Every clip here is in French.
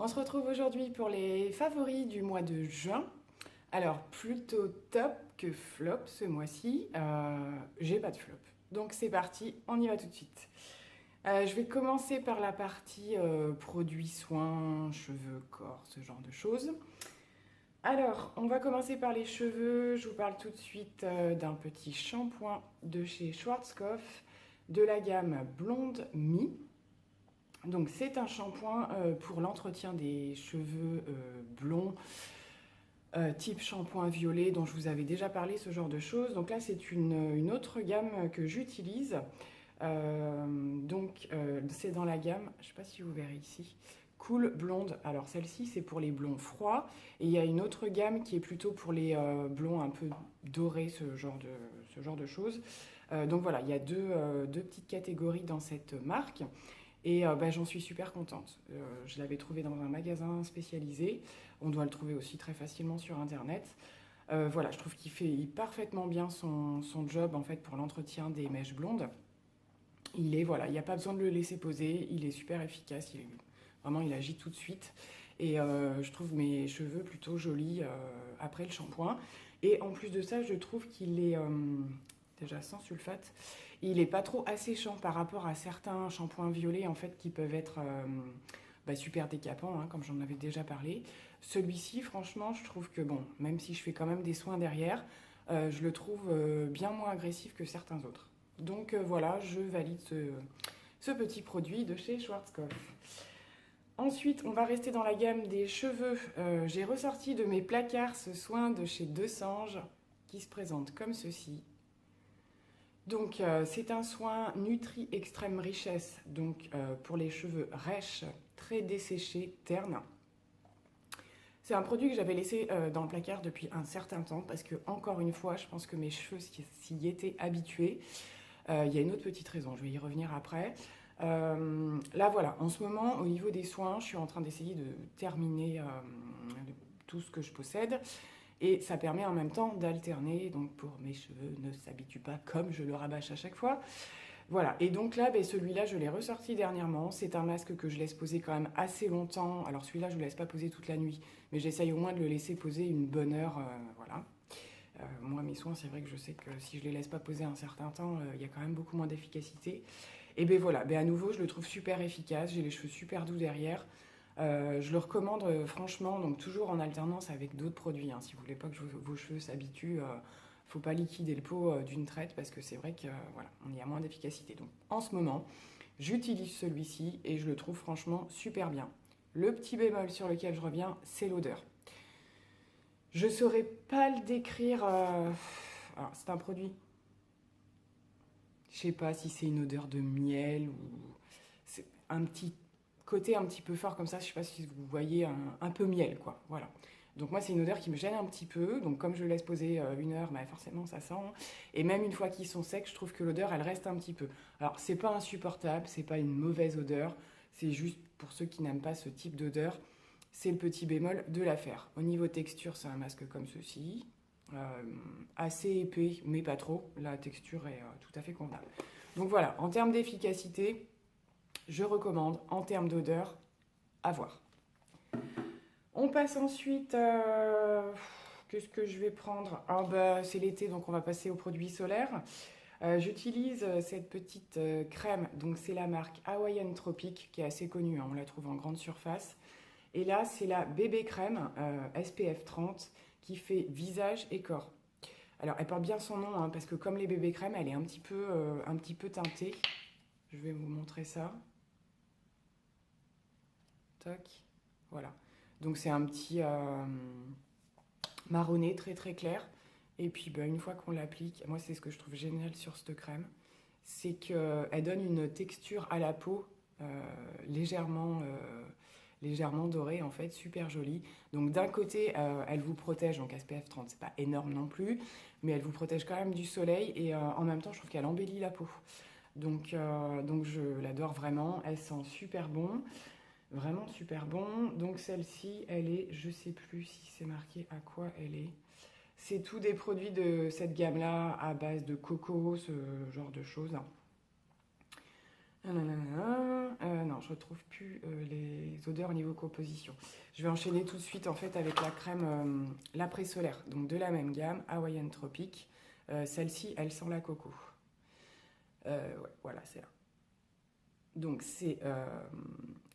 On se retrouve aujourd'hui pour les favoris du mois de juin. Alors, plutôt top que flop ce mois-ci. J'ai pas de flop. Donc c'est parti, on y va tout de suite. Je vais commencer par la partie produits, soins, cheveux, corps, ce genre de choses. Alors, on va commencer par les cheveux. Je vous parle tout de suite d'un petit shampoing de chez Schwarzkopf de la gamme Blonde Me. Donc c'est un shampoing pour l'entretien des cheveux blonds, type shampoing violet dont je vous avais déjà parlé, ce genre de choses. Donc là c'est une autre gamme que j'utilise. C'est dans la gamme, je ne sais pas si vous verrez ici, Cool Blonde. Alors celle-ci c'est pour les blonds froids et il y a une autre gamme qui est plutôt pour les blonds un peu dorés, ce genre de choses. Donc voilà, il y a deux petites catégories dans cette marque. Et j'en suis super contente. Je l'avais trouvé dans un magasin spécialisé. On doit le trouver aussi très facilement sur Internet. Voilà, je trouve qu'il fait parfaitement bien son job en fait pour l'entretien des mèches blondes. Voilà, il n'y a pas besoin de le laisser poser. Il est super efficace. Vraiment, il agit tout de suite. Et je trouve mes cheveux plutôt jolis après le shampoing. Et en plus de ça, je trouve qu'il est déjà sans sulfate. Il n'est pas trop asséchant par rapport à certains shampoings violets en fait qui peuvent être super décapants, hein, comme j'en avais déjà parlé. Celui-ci, franchement, je trouve que bon, même si je fais quand même des soins derrière, je le trouve bien moins agressif que certains autres. Donc voilà, je valide ce petit produit de chez Schwarzkopf. Ensuite, on va rester dans la gamme des cheveux. J'ai ressorti de mes placards ce soin de chez Desange qui se présente comme ceci. Donc c'est un soin Nutri Extrême Richesse, donc pour les cheveux rêches, très desséchés, ternes. C'est un produit que j'avais laissé dans le placard depuis un certain temps parce que, encore une fois, je pense que mes cheveux s'y étaient habitués. Il y a une autre petite raison, je vais y revenir après. Là voilà, en ce moment, au niveau des soins, je suis en train d'essayer de terminer tout ce que je possède. Et ça permet en même temps d'alterner, donc pour mes cheveux ne s'habituent pas comme je le rabâche à chaque fois. Voilà, et donc là, celui-là, je l'ai ressorti dernièrement. C'est un masque que je laisse poser quand même assez longtemps. Alors celui-là, je ne le laisse pas poser toute la nuit, mais j'essaye au moins de le laisser poser une bonne heure. Voilà. Moi, mes soins, c'est vrai que je sais que si je ne les laisse pas poser un certain temps, il y a quand même beaucoup moins d'efficacité. Et voilà, à nouveau, je le trouve super efficace. J'ai les cheveux super doux derrière. Je le recommande franchement, donc toujours en alternance avec d'autres produits, hein. Si vous voulez pas que vos cheveux s'habituent, faut pas liquider le pot d'une traite parce que c'est vrai que voilà, on y a moins d'efficacité. Donc en ce moment, j'utilise celui-ci et je le trouve franchement super bien. Le petit bémol sur lequel je reviens, c'est l'odeur. Je saurais pas le décrire. Alors c'est un produit. Je sais pas si c'est une odeur de miel ou c'est un petit côté un petit peu fort comme ça, je sais pas si vous voyez, un peu miel quoi, voilà. Donc moi c'est une odeur qui me gêne un petit peu, donc comme je le laisse poser une heure, forcément ça sent. Et même une fois qu'ils sont secs, je trouve que l'odeur elle reste un petit peu. Alors c'est pas insupportable, c'est pas une mauvaise odeur, c'est juste pour ceux qui n'aiment pas ce type d'odeur, c'est le petit bémol de l'affaire. Au niveau texture, c'est un masque comme ceci, assez épais mais pas trop, la texture est tout à fait convenable. Donc voilà, en termes d'efficacité, je recommande. En termes d'odeur, à voir. On passe ensuite. Qu'est-ce que je vais prendre? C'est l'été, donc on va passer aux produits solaires. J'utilise cette petite crème, donc c'est la marque Hawaiian Tropic, qui est assez connue, hein, on la trouve en grande surface. Et là, c'est la bébé crème SPF 30 qui fait visage et corps. Alors, elle porte bien son nom, hein, parce que comme les bébés crèmes, elle est un petit peu teintée. Je vais vous montrer ça. Tac, voilà. Donc c'est un petit marronné très très clair. Et puis une fois qu'on l'applique, moi c'est ce que je trouve génial sur cette crème, c'est qu'elle donne une texture à la peau légèrement dorée en fait, super jolie. Donc d'un côté, elle vous protège, donc SPF 30, c'est pas énorme non plus, mais elle vous protège quand même du soleil et en même temps je trouve qu'elle embellit la peau. Donc je l'adore vraiment, elle sent super bon. Vraiment super bon. Donc celle-ci, elle est, je sais plus si c'est marqué à quoi elle est. C'est tous des produits de cette gamme-là à base de coco, ce genre de choses. Non, je retrouve plus les odeurs au niveau composition. Je vais enchaîner tout de suite en fait avec la crème l'après-solaire, donc de la même gamme, Hawaiian Tropic. Celle-ci, elle sent la coco. Ouais, voilà, c'est là. Donc c'est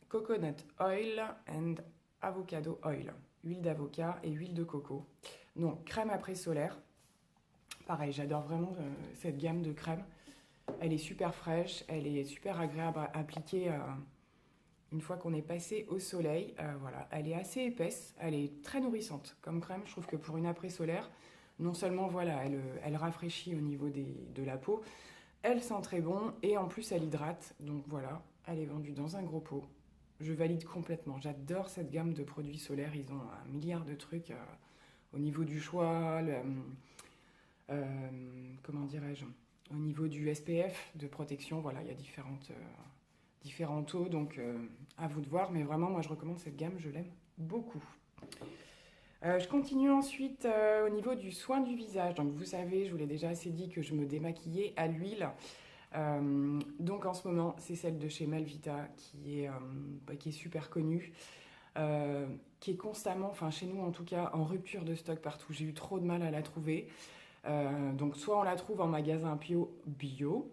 coconut oil and avocado oil, huile d'avocat et huile de coco. Donc crème après-solaire. Pareil, j'adore vraiment cette gamme de crème. Elle est super fraîche, elle est super agréable à appliquer une fois qu'on est passé au soleil. Voilà, elle est assez épaisse, elle est très nourrissante comme crème. Je trouve que pour une après-solaire, non seulement voilà, elle rafraîchit au niveau de la peau, elle sent très bon et en plus elle hydrate. Donc voilà, elle est vendue dans un gros pot. Je valide complètement. J'adore cette gamme de produits solaires. Ils ont un milliard de trucs au niveau du choix, comment dirais-je, au niveau du SPF de protection. Voilà, il y a différents taux, donc à vous de voir. Mais vraiment, moi, je recommande cette gamme. Je l'aime beaucoup. Je continue ensuite au niveau du soin du visage. Donc vous savez, je vous l'ai déjà assez dit que je me démaquillais à l'huile. Donc en ce moment, c'est celle de chez Melvita qui est super connue, qui est constamment, enfin chez nous en tout cas, en rupture de stock partout. J'ai eu trop de mal à la trouver. Donc soit on la trouve en magasin bio,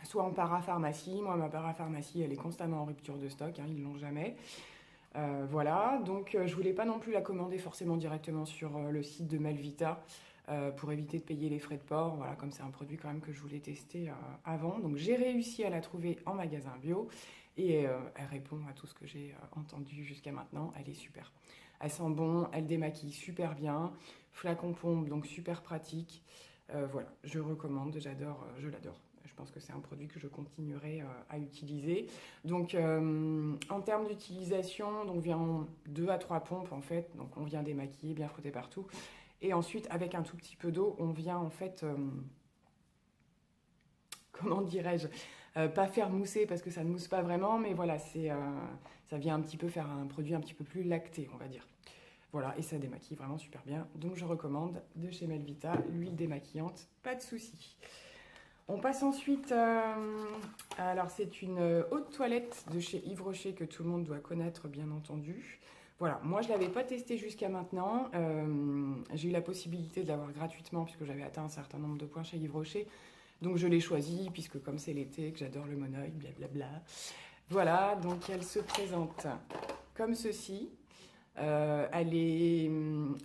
soit en parapharmacie. Moi, ma parapharmacie, elle est constamment en rupture de stock, hein, ils l'ont jamais. Voilà, donc je voulais pas non plus la commander forcément directement sur le site de Melvita pour éviter de payer les frais de port. Voilà, comme c'est un produit quand même que je voulais tester avant. Donc j'ai réussi à la trouver en magasin bio et elle répond à tout ce que j'ai entendu jusqu'à maintenant. Elle est super. Elle sent bon, elle démaquille super bien. Flacon pompe, donc super pratique. Voilà, je recommande, j'adore, je l'adore. Je pense que c'est un produit que je continuerai à utiliser. Donc, en termes d'utilisation, donc vient 2 à 3 pompes en fait. Donc, on vient démaquiller, bien frotter partout. Et ensuite, avec un tout petit peu d'eau, on vient en fait, comment dirais-je, pas faire mousser parce que ça ne mousse pas vraiment, mais voilà, ça vient un petit peu faire un produit un petit peu plus lacté, on va dire. Voilà, et ça démaquille vraiment super bien. Donc, je recommande de chez Melvita, l'huile démaquillante, pas de souci. On passe ensuite, alors c'est une eau de toilette de chez Yves Rocher que tout le monde doit connaître bien entendu. Voilà, moi je ne l'avais pas testée jusqu'à maintenant, j'ai eu la possibilité de l'avoir gratuitement puisque j'avais atteint un certain nombre de points chez Yves Rocher. Donc je l'ai choisie puisque comme c'est l'été, que j'adore le monoeil, blablabla. Voilà, donc elle se présente comme ceci. Elle est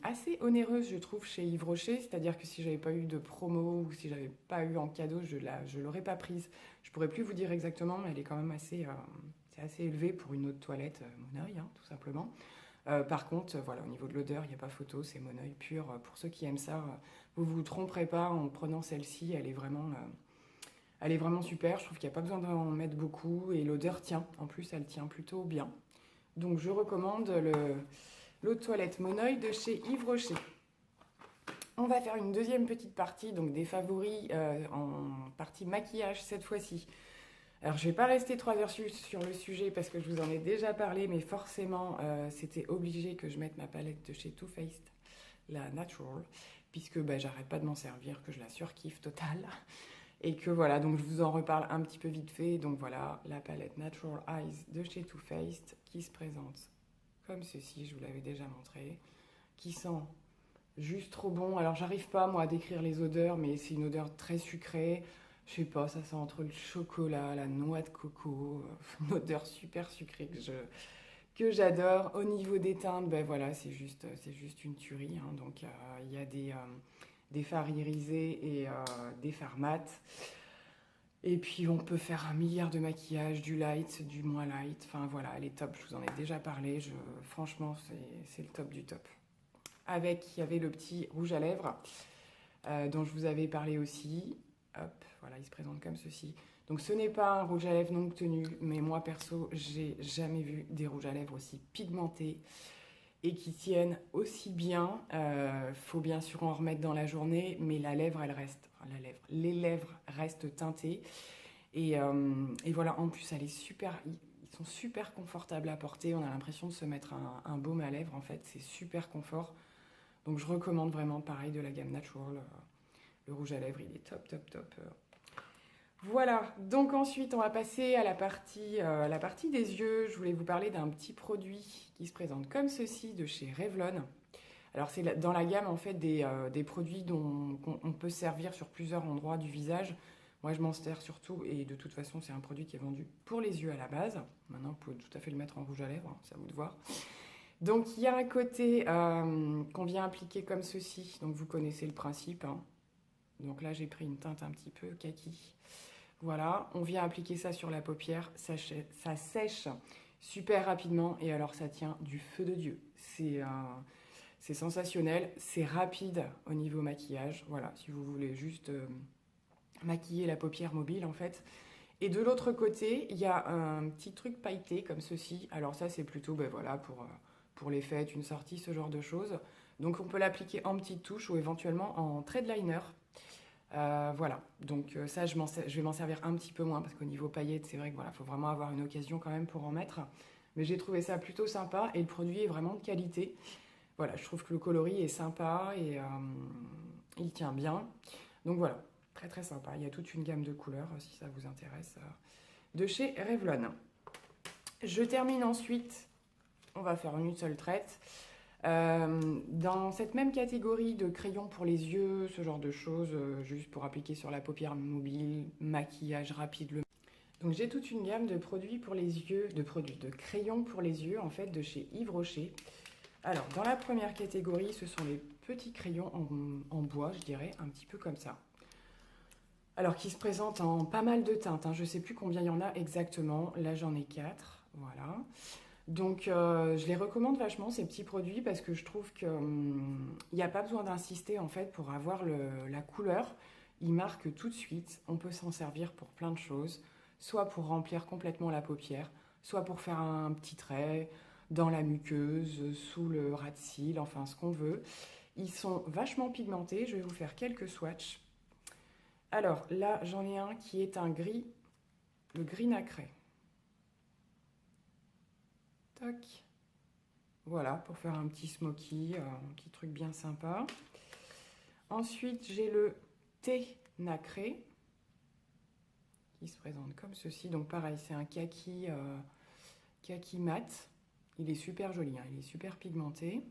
assez onéreuse, je trouve, chez Yves Rocher. C'est-à-dire que si j'avais pas eu de promo ou si j'avais pas eu en cadeau, je l'aurais pas prise. Je pourrais plus vous dire exactement, mais elle est quand même c'est assez élevé pour une eau de toilette Monoeil, hein, tout simplement. Par contre, voilà, au niveau de l'odeur, il n'y a pas photo, c'est Monoeil pur. Pour ceux qui aiment ça, vous vous tromperez pas en prenant celle-ci. Elle est vraiment super. Je trouve qu'il n'y a pas besoin d'en mettre beaucoup et l'odeur tient. En plus, elle tient plutôt bien. Donc je recommande l'eau de toilette Monoeil de chez Yves Rocher. On va faire une deuxième petite partie, donc des favoris en partie maquillage cette fois-ci. Alors je ne vais pas rester 3 heures sur le sujet parce que je vous en ai déjà parlé, mais forcément c'était obligé que je mette ma palette de chez Too Faced, la Natural, puisque j'arrête pas de m'en servir, que je la surkiffe totale. Et que voilà, donc je vous en reparle un petit peu vite fait. Donc voilà, la palette Natural Eyes de chez Too Faced qui se présente comme ceci, je vous l'avais déjà montré, qui sent juste trop bon. Alors j'arrive pas moi à décrire les odeurs, mais c'est une odeur très sucrée. Je sais pas, ça sent entre le chocolat, la noix de coco, une odeur super sucrée que j'adore. Au niveau des teintes, voilà, c'est juste une tuerie. Hein. Donc il y a des fards irisés et des fards mat. Et puis on peut faire un milliard de maquillages, du light, du moins light. Enfin voilà, elle est top, je vous en ai déjà parlé. Franchement, c'est le top du top. Avec, il y avait le petit rouge à lèvres dont je vous avais parlé aussi. Hop, voilà, il se présente comme ceci. Donc ce n'est pas un rouge à lèvres non tenu, mais moi perso, j'ai jamais vu des rouges à lèvres aussi pigmentés et qui tiennent aussi bien. Faut bien sûr en remettre dans la journée, mais les lèvres restent teintées. Et voilà, en plus, ils sont super confortables à porter. On a l'impression de se mettre un baume à lèvres, en fait, c'est super confort. Donc je recommande vraiment, pareil, de la gamme Natural. Le rouge à lèvres, il est top, top, top. Voilà, donc ensuite on va passer à la partie des yeux. Je voulais vous parler d'un petit produit qui se présente comme ceci de chez Revlon. Alors c'est dans la gamme en fait des produits qu'on peut servir sur plusieurs endroits du visage. Moi je m'en sers surtout et de toute façon c'est un produit qui est vendu pour les yeux à la base. Maintenant vous pouvez tout à fait le mettre en rouge à lèvres, hein, c'est à vous de voir. Donc il y a un côté qu'on vient appliquer comme ceci, donc vous connaissez le principe, hein. Donc là j'ai pris une teinte un petit peu kaki. Voilà, on vient appliquer ça sur la paupière, ça sèche super rapidement et alors ça tient du feu de Dieu. C'est sensationnel, c'est rapide au niveau maquillage. Voilà, si vous voulez juste maquiller la paupière mobile en fait. Et de l'autre côté, il y a un petit truc pailleté comme ceci. Alors ça c'est plutôt ben voilà, pour les fêtes, une sortie, ce genre de choses. Donc on peut l'appliquer en petites touches ou éventuellement en trait de liner. Voilà, donc ça je vais m'en servir un petit peu moins parce qu'au niveau paillettes, c'est vrai que voilà, faut vraiment avoir une occasion quand même pour en mettre. Mais j'ai trouvé ça plutôt sympa et le produit est vraiment de qualité. Voilà, je trouve que le coloris est sympa et il tient bien. Donc voilà, très très sympa. Il y a toute une gamme de couleurs si ça vous intéresse de chez Revlon. Je termine ensuite, on va faire une seule traite. Dans cette même catégorie de crayons pour les yeux, ce genre de choses, juste pour appliquer sur la paupière mobile, maquillage rapide. Donc j'ai toute une gamme de produits pour les yeux, de crayons pour les yeux en fait de chez Yves Rocher. Alors dans la première catégorie, ce sont les petits crayons en bois, je dirais, un petit peu comme ça. Alors qui se présentent en pas mal de teintes, hein. Je ne sais plus combien il y en a exactement, là j'en ai 4, voilà. Donc je les recommande vachement ces petits produits parce que je trouve qu'il n'y a pas besoin d'insister en fait pour avoir la couleur. Ils marquent tout de suite, on peut s'en servir pour plein de choses, soit pour remplir complètement la paupière, soit pour faire un petit trait dans la muqueuse, sous le ras de cils, enfin ce qu'on veut. Ils sont vachement pigmentés, je vais vous faire quelques swatchs. Alors là j'en ai un qui est un gris, le gris nacré. Tac. Voilà, pour faire un petit smoky, un petit truc bien sympa. Ensuite, j'ai le thé nacré qui se présente comme ceci. Donc pareil, c'est un kaki, kaki mat. Il est super joli, hein, il est super pigmenté.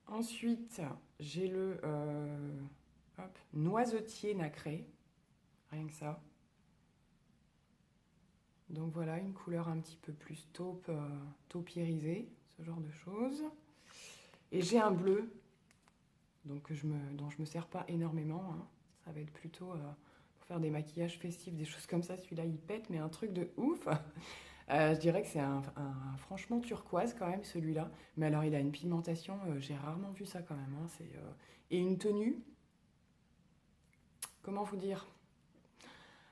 Ensuite, j'ai le noisetier nacré. Rien que ça. Donc voilà, une couleur un petit peu plus taupe, taupierisée, ce genre de choses. Et j'ai un bleu, donc dont je me sers pas énormément, hein. Ça va être plutôt pour faire des maquillages festifs, des choses comme ça. Celui-là, il pète, mais un truc de ouf. Je dirais que c'est un franchement turquoise quand même, celui-là. Mais alors, il a une pigmentation, j'ai rarement vu ça quand même, hein. Et une tenue, comment vous dire?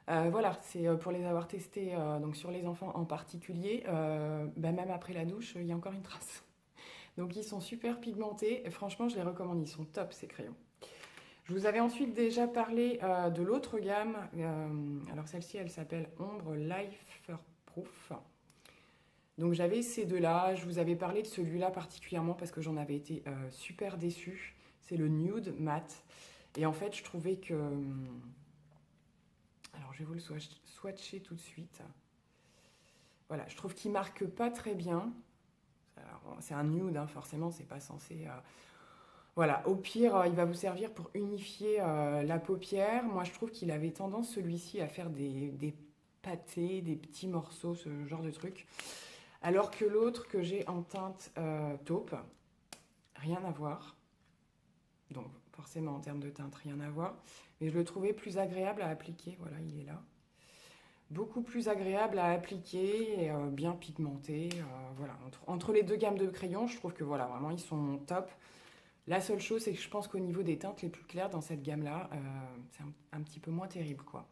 Voilà, c'est pour les avoir testés donc sur les enfants en particulier. Bah, même après la douche, il y a encore une trace. Donc ils sont super pigmentés. Et franchement, je les recommande. Ils sont top ces crayons. Je vous avais ensuite déjà parlé de l'autre gamme. Alors celle-ci, elle s'appelle Ombre Life Proof. Donc j'avais ces deux-là. Je vous avais parlé de celui-là particulièrement parce que j'en avais été super déçue. C'est le Nude Matte. Et en fait, je trouvais que... Alors, je vais vous le swatcher tout de suite. Voilà, je trouve qu'il marque pas très bien. C'est un nude, hein, forcément, c'est pas censé... Voilà, au pire, il va vous servir pour unifier la paupière. Moi, je trouve qu'il avait tendance, celui-ci, à faire des pâtés, des petits morceaux, ce genre de truc. Alors que l'autre que j'ai en teinte taupe, rien à voir. Donc, forcément, en termes de teinte, rien à voir. Mais je le trouvais plus agréable à appliquer. Voilà, il est là. Beaucoup plus agréable à appliquer, et, bien pigmenté. Voilà, entre les deux gammes de crayons, je trouve que voilà, vraiment, ils sont top. La seule chose, c'est que je pense qu'au niveau des teintes les plus claires dans cette gamme-là, c'est un petit peu moins terrible, quoi.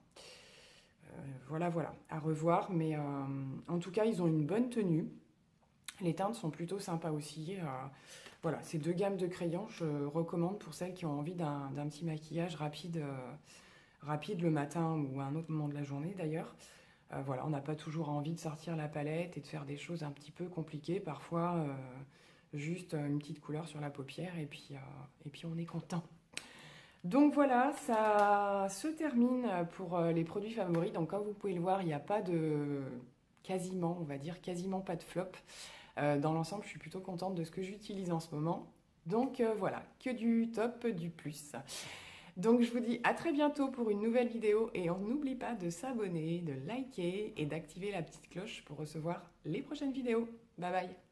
Voilà, voilà, à revoir. Mais en tout cas, ils ont une bonne tenue. Les teintes sont plutôt sympas aussi. Voilà, ces deux gammes de crayons, je recommande pour celles qui ont envie d'un petit maquillage rapide, rapide le matin ou à un autre moment de la journée d'ailleurs. Voilà, on n'a pas toujours envie de sortir la palette et de faire des choses un petit peu compliquées. Parfois, juste une petite couleur sur la paupière et puis on est content. Donc voilà, ça se termine pour les produits favoris. Donc comme vous pouvez le voir, il n'y a pas de... quasiment, on va dire, quasiment pas de flop. Dans l'ensemble, je suis plutôt contente de ce que j'utilise en ce moment. Donc voilà, que du top, du plus. Donc je vous dis à très bientôt pour une nouvelle vidéo et on n'oublie pas de s'abonner, de liker et d'activer la petite cloche pour recevoir les prochaines vidéos. Bye bye!